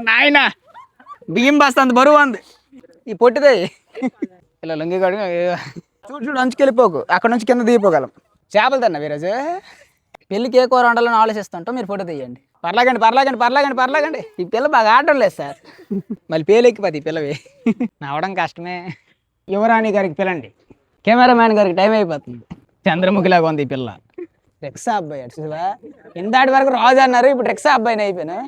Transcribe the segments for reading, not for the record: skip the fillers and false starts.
నాయన బియ్యం బస్తా అంత బరువు ఉంది ఈ పొట్టిదే. ఇలా లొంగిగాడు చూడు చూడు అంచుకెళ్ళిపోకు, అక్కడ నుంచి కింద దిగిపోగలం. చేపలు తిన్నా వీరోజు. పెళ్ళికి ఏ కూర వండాలని ఆలోచిస్తుంటాం, మీరు ఫోటో తీయండి. పర్లాగండి. ఈ పిల్ల బాగా ఆడటం లేదు సార్. మళ్ళీ పేలెక్కిపోతుంది ఈ పిల్లవి. నవ్వడం కష్టమే. యువరాణి గారికి పిల్లండి, కెమెరామ్యాన్ గారికి టైం అయిపోతుంది. చంద్రముఖిలాగా ఉంది ఈ పిల్ల. రెక్సా అబ్బాయి అటువా ఇందాటి వరకు రాజు అన్నారు, ఇప్పుడు రెక్సా అబ్బాయిని అయిపోయినా.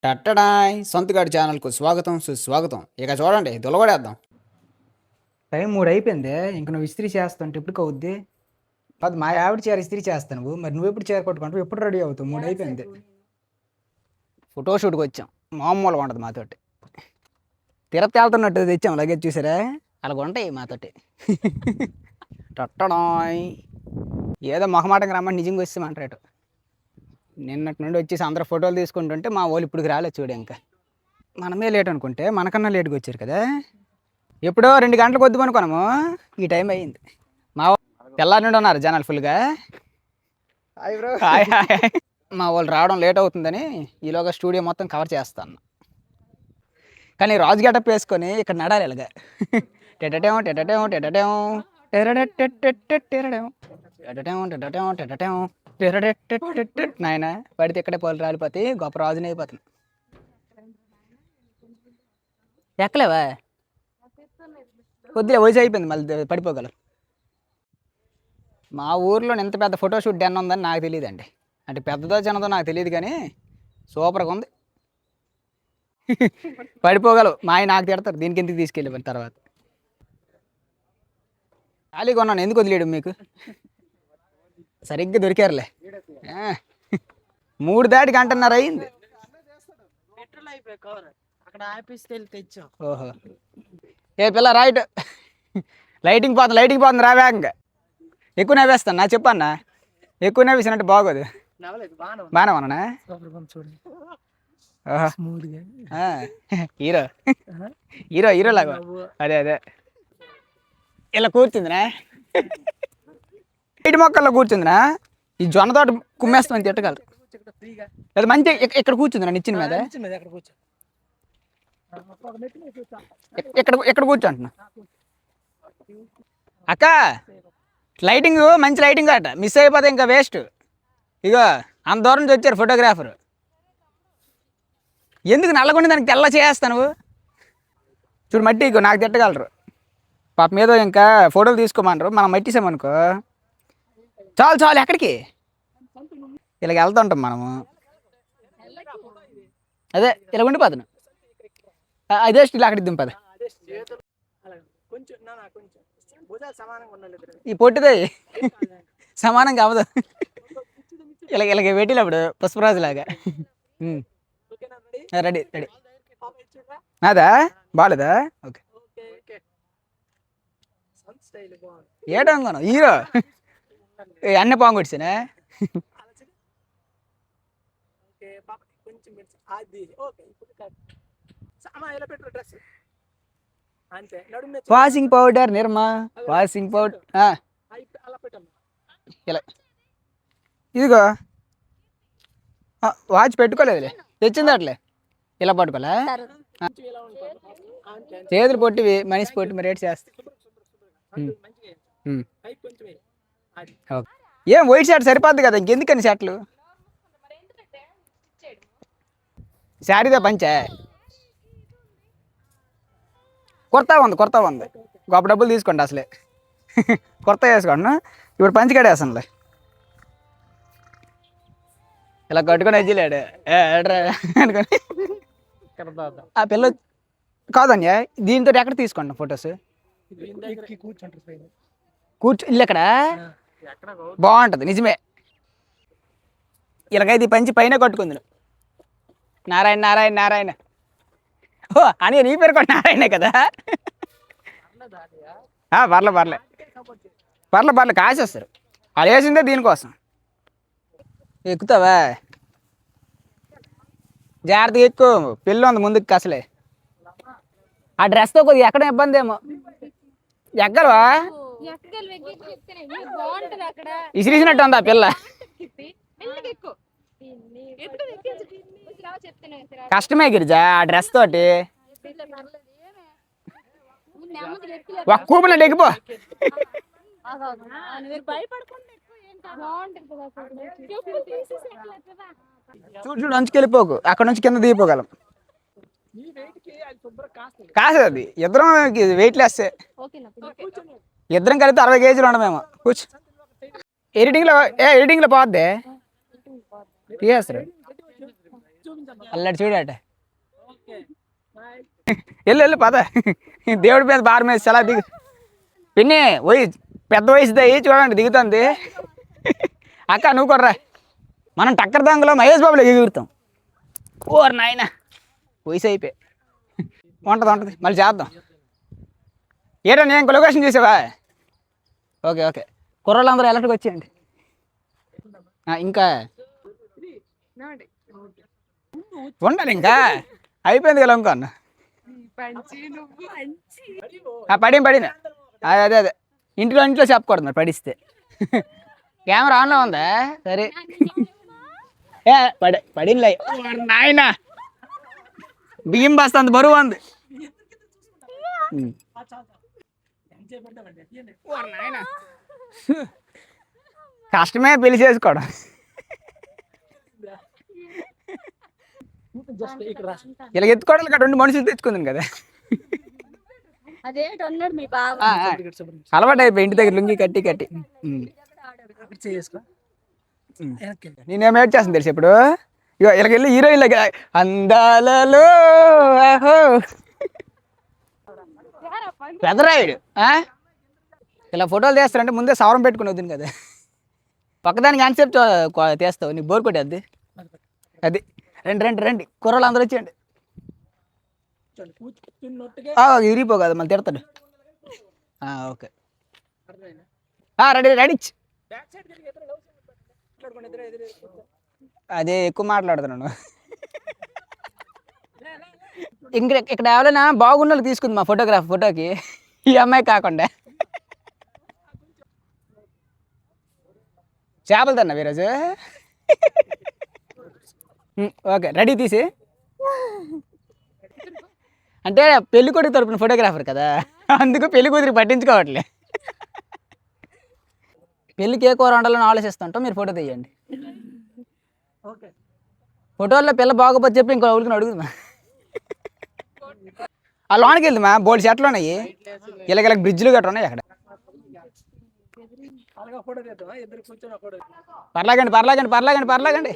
టట్టడాయ్ సొంతగాడి ఛానల్కు స్వాగతం సుస్వాగతం. ఇక చూడండి దులగొడేద్దాం. టైం 3 అయిపోయింది. ఇంక నువ్వు ఇస్త్రీ చేస్తాంటే ఎప్పుడు అవుద్ది? అది మా ఆవిడ చీర ఇస్త్రీ చేస్తాను, మరి నువ్వు ఎప్పుడు చీర కొట్టుకుంటావు, ఎప్పుడు రెడీ అవుతావు? 3 అయిపోయింది. ఫోటోషూట్కి వచ్చాం, మామూలుగా ఉండదు మాతోటి. తిరుపతి వెళ్తున్నట్టు తెచ్చాం లగేజ్, చూసారా? అలాగ ఉంటాయి మాతోటి. టట్టడాయ్ ఏదో మొహమాటంగా రమ్మని నిజంగా వచ్చామంటారు. నిన్నటి నుండి వచ్చేసి అందరూ ఫోటోలు తీసుకుంటుంటే మా వాళ్ళు ఇప్పటికి రాలేదు చూడు. ఇంకా మనమే లేట్ అనుకుంటే మనకన్నా లేట్గా వచ్చారు కదా. ఎప్పుడో 2 గంటలకు వద్దు అనుకున్నాము, ఈ టైం అయ్యింది. మా తెల్లారి నుండి ఉన్నారు జనాలు ఫుల్గా. మా వాళ్ళు రావడం లేట్ అవుతుందని ఈలోగా స్టూడియో మొత్తం కవర్ చేస్తాను. కానీ రాజు గెటప్ వేసుకొని ఇక్కడ నడాలి ఇలాగా. టెటటేమో టెటటేమో టెటటేమో నాయన పడితే ఇక్కడే పోలు రాలిపోతాయి, గొప్ప రాజుని అయిపోతుంది. ఎక్కలేవా? కొద్దిగా వయసు అయిపోయింది, మళ్ళీ పడిపోగలరు. మా ఊర్లో ఎంత పెద్ద ఫోటోషూట్ డెన్ ఉందని నాకు తెలియదండి. అంటే పెద్దదో చిన్నదో నాకు తెలియదు, కానీ సూపర్గా ఉంది. పడిపోగలవు. మా ఆయన నాకు తిడతారు దీనికి ఎందుకు తీసుకెళ్ళి తర్వాత. ఖాళీగా ఉన్నాను, ఎందుకు వదిలేడు మీకు? సరిగ్గా దొరికారులే. 3 దాటి 1:30 అయింది. ఓహో ఏ పిల్ల రైట్. లైటింగ్ పోతుంది రా వేగంగా. ఎక్కువ నవ్వేస్తాను నా చెప్పన్నా, ఎక్కువ నవ్వేసినట్టు బాగోదు. బాగానే ఉన్నానా? హీరో లాగా. అదే ఇలా కూర్చుందినా, ఇటు మొక్కల్లో కూర్చుందినా. ఈ జొన్న తోట కుమ్మేస్తామని తిట్టగలరు. అది మంచి ఇక్కడ కూర్చుందినా, నిచ్చిన మీద. ఎక్కడ కూర్చోంటున్నా అక్క. లైటింగ్ మంచి లైటింగ్ అట, మిస్ అయిపోతే ఇంకా వేస్ట్. ఇగో అంత దూరం నుంచి వచ్చారు ఫోటోగ్రాఫర్. ఎందుకు నల్లగొండి దానికి తెల్ల చేస్తాను చూడు. మట్టి ఇగో నాకు తిట్టగలరు పాప మీద. ఇంకా ఫోటోలు తీసుకోమన్నారు, మనం మట్టిసామనుకో చాలు. ఎక్కడికి ఇలాగ వెళ్తుంటాం మనము. అదే ఇలా ఉండిపోతాను. అదే స్టిల్ అక్కడికి దింపదు. ఈ పొట్టిదే సమానంగా అవ్వదు. ఇలాగ పెట్టినప్పుడు పుష్పరాజు లాగా. రెడీ నాదా బాలేదా? ఓకే ఏటంగాను హీరో అన్నీ పాంగొచ్చానా. వాషింగ్ పౌడర్ నిర్మా, వాషింగ్ పౌడర్. ఇలా ఇదిగో వాచ్ పెట్టుకోలేదులే, తెచ్చింది అట్లే. ఇలా పట్టుకోలే, చేతులు పొట్టివి, మనిషి పొట్టి, మరి రేట్ చేస్తా. ఏం వైట్ షర్ట్ సరిపోద్ది కదా, ఇంకెందుకని షర్ట్లు? శారీదా పంచే కుర్తా ఉంది గొప్ప డబ్బులు తీసుకోండి అసలే. కుర్తా వేసుకోండి, ఇప్పుడు పంచి కడేస్తానులే. ఇలా కట్టుకొని వచ్చలేడు అనుకొని. ఆ పిల్ల కాదన్యా, దీంతో ఎక్కడ తీసుకోండి ఫొటోస్? ఇల్లు ఎక్కడ బాగుంటుంది నిజమే. ఇలాగైతే పంచి పైన కట్టుకుంది. నారాయణ. ఓ అని నీ పేరు కూడా నారాయణే కదా. పర్లే కాసేస్తారు. అది వేసిందే దీనికోసం. ఎక్కుతావా? జాగ్రత్తగా ఎక్కువ, పెళ్ళి ఉంది ముందుకు అసలే. ఆ డ్రెస్తో కొద్దిగా ఎక్కడం ఇబ్బంది ఏమో. ఎక్కలవా? ఇసిరిసినట్టు ఉంది ఆ పిల్ల. కష్టమే గిరిజా ఆ డ్రెస్ తోటి ఒక కూపలో డెక్కిపో. చూడు చూడు అంచుకెళ్ళిపోకు, అక్కడ నుంచి కింద దిగిపోగలం. కాదు అది ఇద్దరం వెయిట్ లేస్తే ఇద్దరం కలిపితే 60 కేజీలు ఉండమేమో. కూర్చో. ఎడిటింగ్లో పోద్దే తీసేస్తారు. అల్లడి చూడట. వెళ్ళు పద. దేవుడి మీద భారం వేసి చాలా దిగు. పిన్ని పెద్ద వయసు దయ్యి చూడండి దిగుతుంది. అక్క నువ్వు కూడా రా. మనం టక్కర్ దాంగులో మహేష్ బాబులో ఎగురుతాం. ఓర్ నాయన వయసు అయిపోయి ఉంటుంది. మళ్ళీ చేద్దాం. ఏటా నేను ఇంకో లొకేషన్ చూసావా? ఓకే కుర్రోళ్ళందరూ ఎలక్ట్కి వచ్చేయండి. ఇంకా ఉండాలి, ఇంకా అయిపోయింది కదా అనుకోన్న. పడిన అదే ఇంట్లో చెప్పకూడదు మరి పడిస్తే. కెమెరా ఆన్లో ఉందా? సరే పడినలే నాయన. బియ్యం బస్తా అంత బరువు ఉంది. కష్టమే పెళ్లి చేసుకోవడం. ఇలా ఎత్తుకోవడం ఇక్కడ 2 మనుషులు తెచ్చుకుందాం కదా. అలవాటు అయిపోయి ఇంటి దగ్గర లుంగి కట్టి నేనేం ఏడ్ చేస్తాను తెలుసు ఇప్పుడు. ఇలాగ వెళ్ళి హీరోయిన్ అందాలలో పెదరాయుడు ఇలా ఫోటోలు తీస్తారంటే ముందే సవరం పెట్టుకుని వద్దు కదా. పక్కదానికి కాన్సెప్ట్ తీస్తావు, నీకు బోర్ కొట్టేది. అది రండి కుర్రలు అందరూ వచ్చేయండి. ఇరిగిపో కదా మళ్ళీ తిడతాడు. Okay ready. అదే ఎక్కువ మాట్లాడుతున్నాను. ఇక్కడ ఎవరైనా బాగున్నోళ్ళు తీసుకుంది మా ఫోటోకి. ఈ అమ్మాయి కాకుండా. చేపలు తిన్నా వీరోజు. ఓకే రెడీ తీసి. అంటే పెళ్లి కొడుకు తరపున ఫోటోగ్రాఫర్ కదా, అందుకు పెళ్లి కూతురికి పట్టించుకోవట్లే. పెళ్ళికి ఏ కూర వండాలని ఆలోచిస్తుంటాం, మీరు ఫోటో తీయండి. ఫోటోల్లో పిల్ల బాగోపోతే చెప్పి ఇంకో ఊరికి అడుగుదామా? ఆ లోనికి వెళ్దామా? బోల్డ్ చెట్లు ఉన్నాయి, ఇలాగ బ్రిడ్జ్లు గట్రా ఉన్నాయి అక్కడ. పర్లాగండి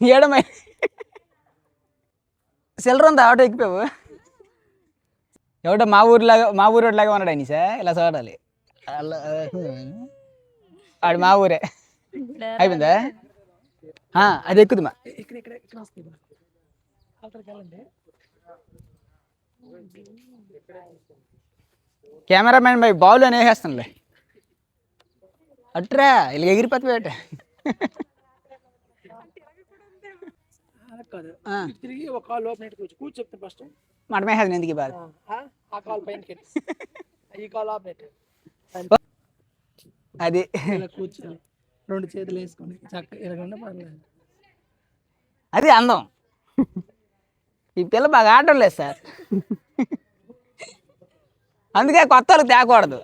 ఏడమై సెల్లర్ ఉందా? ఆటో ఎక్కిపోయావు. ఎవడో మా ఊరోట్లాగా ఉన్నాడు ఆయన సార్. ఇలా చూడాలి. ఆడు మా ఊరే. అయిపోయిందా? అది ఎక్కుదమ్మా. కెమెరామెన్ బై బావులు అని వేసేస్తానులే. అట్రా ఇలా ఎగిరిపోతే వేట. మడమేసేది ఎందుకు బాధ. అది 2 చేతులు వేసుకొని అది అందం. ఈ పిల్ల బాగా ఆడటం లేదు సార్, అందుకే కొత్త వాళ్ళకి తేకూడదు.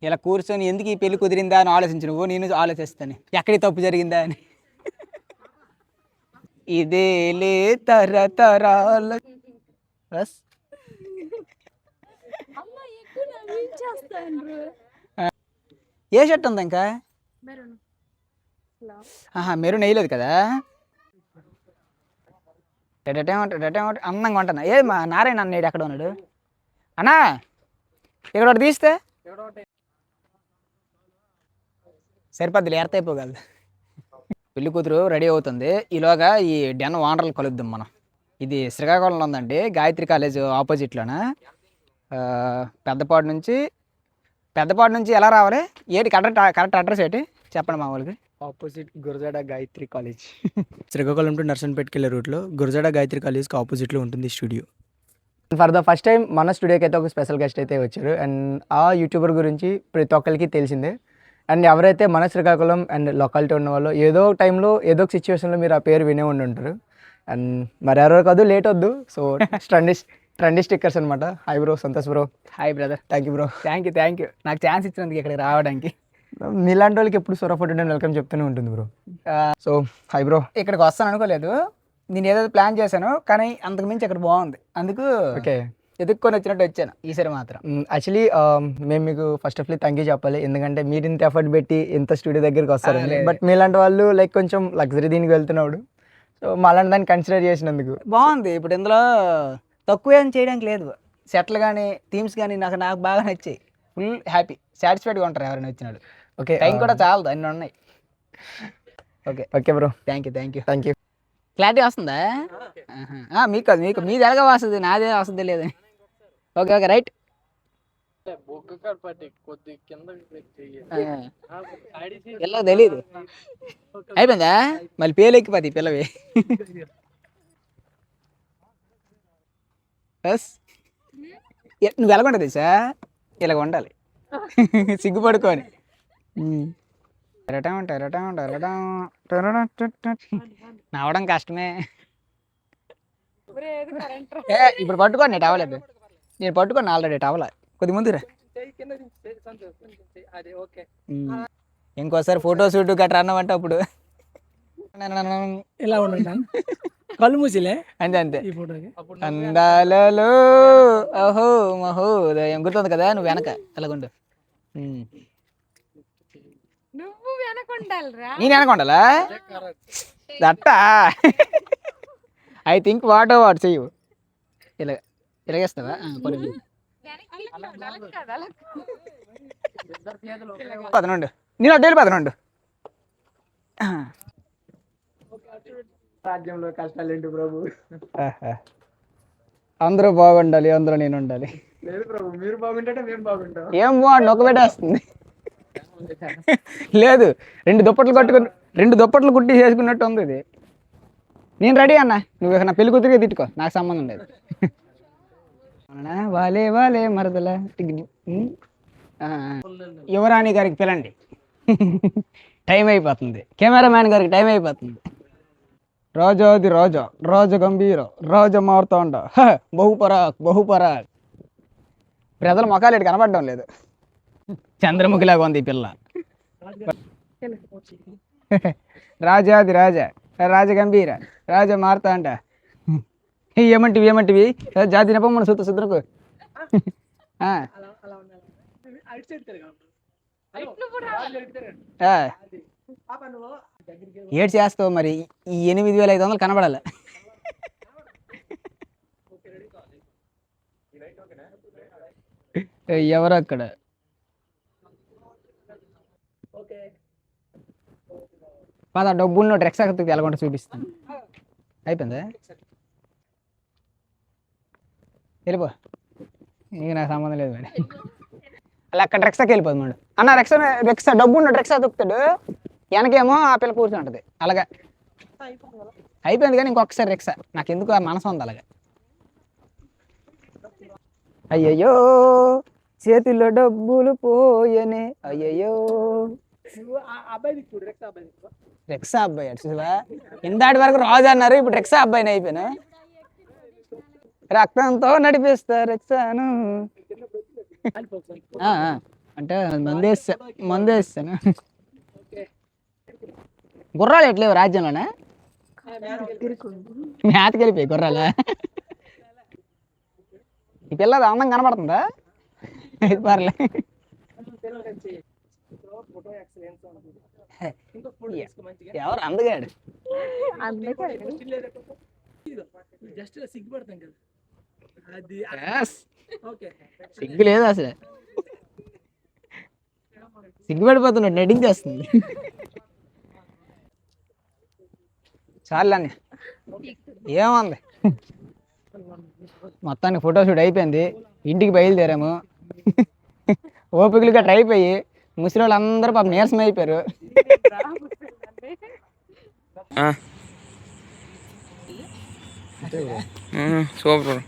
ఇలా కూర్చొని ఎందుకు ఈ పెళ్లి కుదిరిందా అని ఆలోచించు నువ్వు, నేను ఆలోచిస్తాను ఎక్కడి తప్పు జరిగిందా అని. ఇదే లే తరతరాల. ఏ షర్ట్ ఉందా ఇంకా? మెరూన్ వేయలేదు కదా. అందంగా ఉంటున్నా. ఏ మా నారాయణ అన్నయ్య ఎక్కడ ఉన్నాడు అన్నా? ఇక్కడ ఒకటి తీస్తే సరిపోద్దులే, ఎర్త అయిపోగలదు. పెళ్లి కూతురు రెడీ అవుతుంది. ఈలోగా ఈ డెన్ ఓనర్లు కలుద్దాం మనం. ఇది శ్రీకాకుళంలో ఉందండి, గాయత్రి కాలేజ్ ఆపోజిట్లోన. పెద్దపాడు నుంచి ఎలా రావాలి? కరెక్ట్ అడ్రస్ ఏంటి చెప్పండి మా వాళ్ళకి. Opposite Gurajada Gayatri college. Srikakulam to నర్సన్పేటకి వెళ్ళే రూట్లో గురజాడ గాయత్రి కాలేజ్కి ఆపోజిట్లో ఉంటుంది studio. For the first time మన స్టూడియోకి అయితే ఒక స్పెషల్ గెస్ట్ అయితే వచ్చారు. అండ్ ఆ యూట్యూబర్ గురించి ప్రతి ఒక్కరికి తెలిసిందే. అండ్ ఎవరైతే మన శ్రీకాకుళం అండ్ లొకాలిటీ ఉన్న వాళ్ళు ఏదో ఒక టైంలో ఏదో ఒక సిచ్యువేషన్లో మీరు ఆ పేరు వినే ఉండి ఉంటారు. అండ్ మరి ఎవరో కాదు లేట్ వద్దు. సో ట్రెండీ స్టిక్కర్స్ అనమాట. Hi bro, Santosh bro. Hi brother. Thank you bro. Thank you నాకు ఛాన్స్ ఇచ్చినందుకు ఇక్కడికి రావడానికి. మీలాంటి వాళ్ళకి ఎప్పుడు సొర ఫుడ్ అండ్ వెల్కమ్ చెప్తూనే ఉంటుంది బ్రో. So hi bro. ఇక్కడికి వస్తాను అనుకోలేదు, నేను ఏదో ప్లాన్ చేశాను కానీ అంతకు మించి ఇక్కడ బాగుంది, అందుకు ఓకే ఎదుక్కొని వచ్చినట్టు వచ్చాను ఈసారి మాత్రం. యాక్చువల్లీ మేము మీకు first of all thank you చెప్పాలి, ఎందుకంటే మీరు ఇంత ఎఫర్ట్ పెట్టి ఇంత స్టూడియో దగ్గరికి వస్తారండి. బట్ మీలాంటి వాళ్ళు లైక్ కొంచెం లగ్జరీ దీనికి వెళ్తున్నాడు, సో మాలాంటి దాన్ని కన్సిడర్ చేసినందుకు బాగుంది. ఇప్పుడు ఇందులో తక్కువ ఏం చేయడానికి లేదు, సెట్లు కానీ థీమ్స్ కానీ నాకు బాగా నచ్చాయి. ఫుల్ హ్యాపీ సాటిస్ఫైడ్గా ఉంటారు ఎవరైనా వచ్చినాడు. ఓకే టైం కూడా చాలదు, అన్నీ ఉన్నాయి. Okay bro, thank you. Thank you. Clarity వస్తుందా? మీకు కాదు, మీకు ఎలాగ వస్తుంది, నాదే వస్తుంది లేదని. Okay right. పిల్ల తెలీదు అయిపోయిందా, మళ్ళీ పేలు ఎక్కిపోతాయి పిల్లవి. బస్ నువ్వు ఎలాగుంటుంది సార్, ఇలాగ ఉండాలి సిగ్గుపడుకొని. నవ్వడం కష్టమే. ఇప్పుడు పట్టుకోండి టవలేదు, నేను పట్టుకోండి ఆల్రెడీ టవల కొద్ది ముందురా. ఇంకోసారి ఫోటో షూట్ గట్రా అన్నామంటే అప్పుడు ఇలా ఉండండి కళ్ళు మూసిలే అంతే. అందాలలో ఓహో మహోదయం గుర్తుంది కదా, నువ్వు వెనక అలాగుండు. నేను వెనకొండాలా దట్టా? ఐ థింక్ వాట్ చెయ్యు ఇలా ఇలాగేస్తావా? పదనండు నేను అడ్డేళ్ళు పదనండు. రాజ్యంలో కష్టాలు ఏంటి ప్రభు? అందరూ బాగుండాలి, అందులో నేను ఉండాలి. లేదు ప్రభు, మీరు బాగుంటే మేము బాగుంటాం. ఏం బాగుండి ఒక పెట్టేస్తుంది. లేదు, రెండు దుప్పట్లు కుట్టి చేసుకున్నట్టు ఉంది ఇది. నేను రెడీ అన్న, నువ్వు నా పెళ్లి కూతురిగా తిట్టుకో, నాకు సంబంధం లేదు. వాలే మరదల యువరాణి గారికి పిలండి, టైం అయిపోతుంది. కెమెరామ్యాన్ గారికి టైం అయిపోతుంది. రాజాది రాజ గంభీర రాజ మార్తాండ బహుపరాక్. ప్రజల మొఖాలు ఇటు కనపడడం లేదు, చంద్రముఖిలాగా ఉంది ఈ పిల్ల. రాజాది రాజ గంభీర రాజ మార్తాండ. ఏమంటివి జాతి నెపమ్మను శుద్రకు. ఏడు చేస్తావు మరి, ఈ 8500 కనబడాలి. ఎవరు అక్కడ? పద డబ్బున్న డ్రెక్స్ అక్కడికి వెళ్ళకుండా చూపిస్తాను. అయిపోయిందా? వెళ్ళిపో, నీకు నాకు సంబంధం లేదు మరి. అలా అక్కడ డ్రెక్సాకి వెళ్ళిపోదు మేడం. అన్న రెక్సా డబ్బున్న డ్రెక్సా దొక్కుతాడు, వెనకేమో ఆ పిల్ల కూర్చుంటుంది. అలాగా అయిపోయింది కానీ ఇంకొకసారి రెక్సా, నాకు ఎందుకు ఆ మనసు ఉంది అలాగా. అయ్యయ్యో చేతిలో డబ్బులు పోయనే, అయ్యయ్యో. రెక్సా అబ్బాయి చూసావా, ఇందాటి వరకు రాజు అన్నారు, ఇప్పుడు రెక్సా అబ్బాయిని అయిపోయినా. రక్తంతో నడిపిస్తా రెక్సాను అంటే మందేస్తాను. గుర్రాలు ఎట్లేవు రాజ్యంలోనే, మేతకి వెళ్ళిపోయి గుర్రాలు. ఈ పిల్ల అందం కనబడుతుందా? పర్లే. ఎవరు అందగాడు? సిగ్గు లేదు అసలు, సిగ్గుపడిపోతున్నాడు, నెడ్డింగ్ చేస్తుంది. చాలు అన్న, ఏముంది మొత్తానికి ఫోటోషూట్ అయిపోయింది, ఇంటికి బయలుదేరాము. ఓపికలుగా ట్రై అయిపోయి ముసలి వాళ్ళు అందరూ పాపం నీరసం అయిపోయారు. సూపర్.